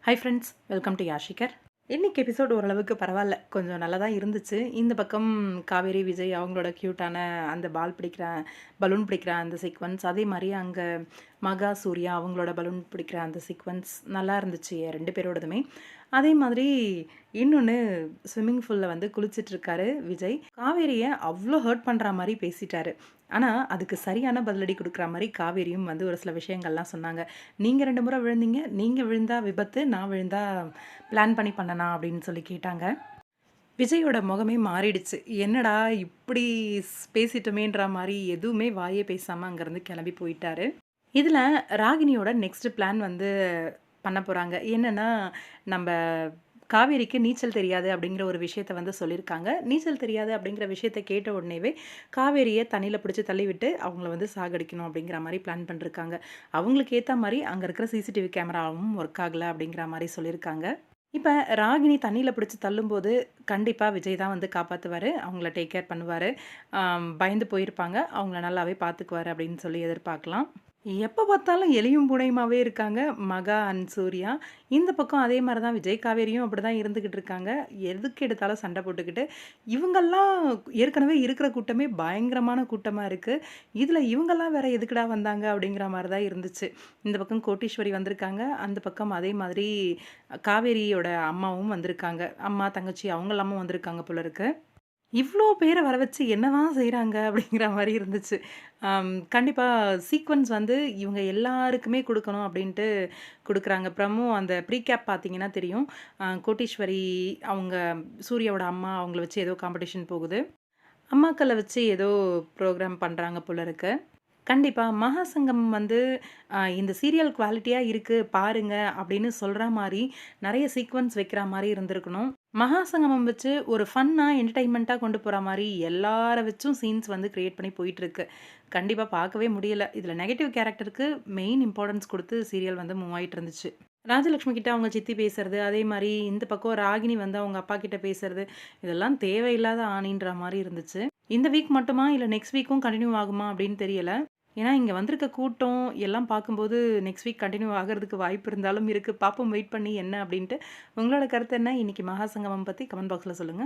Hi friends, welcome to Yashikar. இன்னைக்கு episode ஓரளவுக்கு பரவாயில்ல, கொஞ்சம் நல்லா தான் இருந்துச்சு. இந்த பக்கம் காவேரி விஜய் அவங்களோட க்யூட்டான அந்த பலூன் பிடிக்கிற அந்த சீக்வன்ஸ், அதே மாதிரி அங்கே மகா சூர்யா அவங்களோட பலூன் பிடிக்கிற அந்த சீக்வன்ஸ் நல்லா இருந்துச்சு ரெண்டு பேரோடதுமே. அதே மாதிரி இன்னொன்று, ஸ்விம்மிங் பூலில் வந்து குளிச்சிட்ருக்காரு விஜய். காவேரியை அவ்வளோ ஹர்ட் பண்ணுற மாதிரி பேசிட்டாரு. ஆனால் அதுக்கு சரியான பதிலடி கொடுக்குற மாதிரி காவேரியும் வந்து ஒரு சில விஷயங்கள்லாம் சொன்னாங்க. நீங்கள் 2 முறை விழுந்தீங்க, நீங்கள் விழுந்தா விபத்து, நான் விழுந்தா பிளான் பண்ணி பண்ணனா அப்படின்னு சொல்லி கேட்டாங்க. விஜயோட முகமே மாறிடுச்சு. என்னடா இப்படி பேசிட்டோமேன்ற மாதிரி எதுவுமே வாயே பேசாமல் அங்கேருந்து கிளம்பி போயிட்டாரு. இதில் ராகினியோட நெக்ஸ்ட் பிளான் வந்து பண்ண போகிறாங்க. என்னென்னா, நம்ம காவேரிக்கு நீச்சல் தெரியாது அப்படிங்கிற ஒரு விஷயத்த வந்து சொல்லியிருக்காங்க. நீச்சல் தெரியாது அப்படிங்கிற விஷயத்த கேட்ட உடனேவே காவேரியை தண்ணியில் பிடிச்சி தள்ளிவிட்டு அவங்கள வந்து சாகடிக்கணும் அப்படிங்கிற மாதிரி பிளான் பண்ணிருக்காங்க. அவங்களுக்கு ஏற்ற மாதிரி அங்கே இருக்கிற சிசிடிவி கேமராவும் ஒர்க் ஆகலை அப்படிங்கிற மாதிரி சொல்லியிருக்காங்க. இப்போ ராகினி தண்ணியில் பிடிச்சி தள்ளும்போது கண்டிப்பாக விஜய் தான் வந்து காப்பாற்றுவார், அவங்கள டேக் கேர் பண்ணுவார். பயந்து போயிருப்பாங்க, அவங்கள நல்லாவே பார்த்துக்குவார் அப்படின்னு சொல்லி எதிர்பார்க்கலாம். எப்போ பார்த்தாலும் எலியும் பூனையுமாவே இருக்காங்க மகா அண்ட் சூர்யா. இந்த பக்கம் அதே மாதிரி தான் விஜய் காவேரியும் அப்படி தான் இருந்துக்கிட்டு இருக்காங்க. எதுக்கு எடுத்தாலும் சண்டை போட்டுக்கிட்டு. இவங்கெல்லாம் ஏற்கனவே இருக்கிற கூட்டமே பயங்கரமான கூட்டமாக இருக்குது. இதில் இவங்கெல்லாம் வேற எதுக்குடா வந்தாங்க அப்படிங்கிற மாதிரி தான் இருந்துச்சு. இந்த பக்கம் கோட்டீஸ்வரி வந்திருக்காங்க, அந்த பக்கம் அதே மாதிரி காவேரியோட அம்மாவும் வந்திருக்காங்க. அம்மா தங்கச்சி அவங்க எல்லாமும் வந்திருக்காங்க போல இருக்கு. இவ்வளோ பேரை வர வச்சு என்னதான் செய்கிறாங்க அப்படிங்கிற மாதிரி இருந்துச்சு. கண்டிப்பா சீக்வென்ஸ் வந்து இவங்க எல்லாருக்குமே குடுக்கணும் அப்படின்ட்டு குடுக்குறாங்க. ப்ரமோ அந்த ப்ரீகேப் பார்த்தீங்கன்னா தெரியும். கோட்டீஸ்வரி அவங்க சூர்யாவோட அம்மா அவங்கள வச்சு ஏதோ காம்படிஷன் போகுது. அம்மாக்கள வச்சு ஏதோ ப்ரோகிராம் பண்ணுறாங்க போல இருக்கு. கண்டிப்பா மகாசங்கம் வந்து இந்த சீரியல் குவாலிட்டியா இருக்கு பாருங்க அப்படின்னு சொல்ற மாரி நெறைய சீக்வென்ஸ் வைக்கிற மாரி இருந்திருக்கணும். மகாசங்கமம் வச்சு ஒரு ஃபன்னா, என்டர்டெயின்மெண்ட்டா கொண்டு போற மாரி எல்லார வச்சும் சீன்ஸ் வந்து கிரியேட் பண்ணி போயிட்டுருக்கு. கண்டிப்பா பார்க்கவே முடியல. இதில நெகட்டிவ் கேரக்டருக்கு மெயின் இம்பார்ட்டன்ஸ் குடுத்து சீரியல் வந்து மூவ் ஆயிட்டு இருந்துச்சு. ராஜலக்ஷ்மி கிட்ட அவங்க சித்தி பேசுறது, அதே மாரி இந்த பக்கம் ராகினி வந்து அவங்க அப்பா கிட்ட பேசுறது, இதெல்லாம் தேவையில்லாத ஆணின்ற மாரி இருந்துச்சு. இந்த வீக் மட்டுமா இல்ல நெக்ஸ்ட் வீக்கும் கன்டின்யூ ஆகுமா அப்படின்னு தெரியல. ஏன்னா, இங்க வந்திருக்க கூட்டம் எல்லாம் பார்க்கும்போது நெக்ஸ்ட் வீக் கன்டின்யூ ஆகுறதுக்கு வாய்ப்பு இருந்தாலும் இருக்கு. பார்ப்போம், வெயிட் பண்ணி என்ன அப்படின்ட்டு. உங்களோட கருத்து என்ன? இன்னைக்கு மகாசங்கமம் பத்தி கமெண்ட் பாக்ஸ்ல சொல்லுங்க.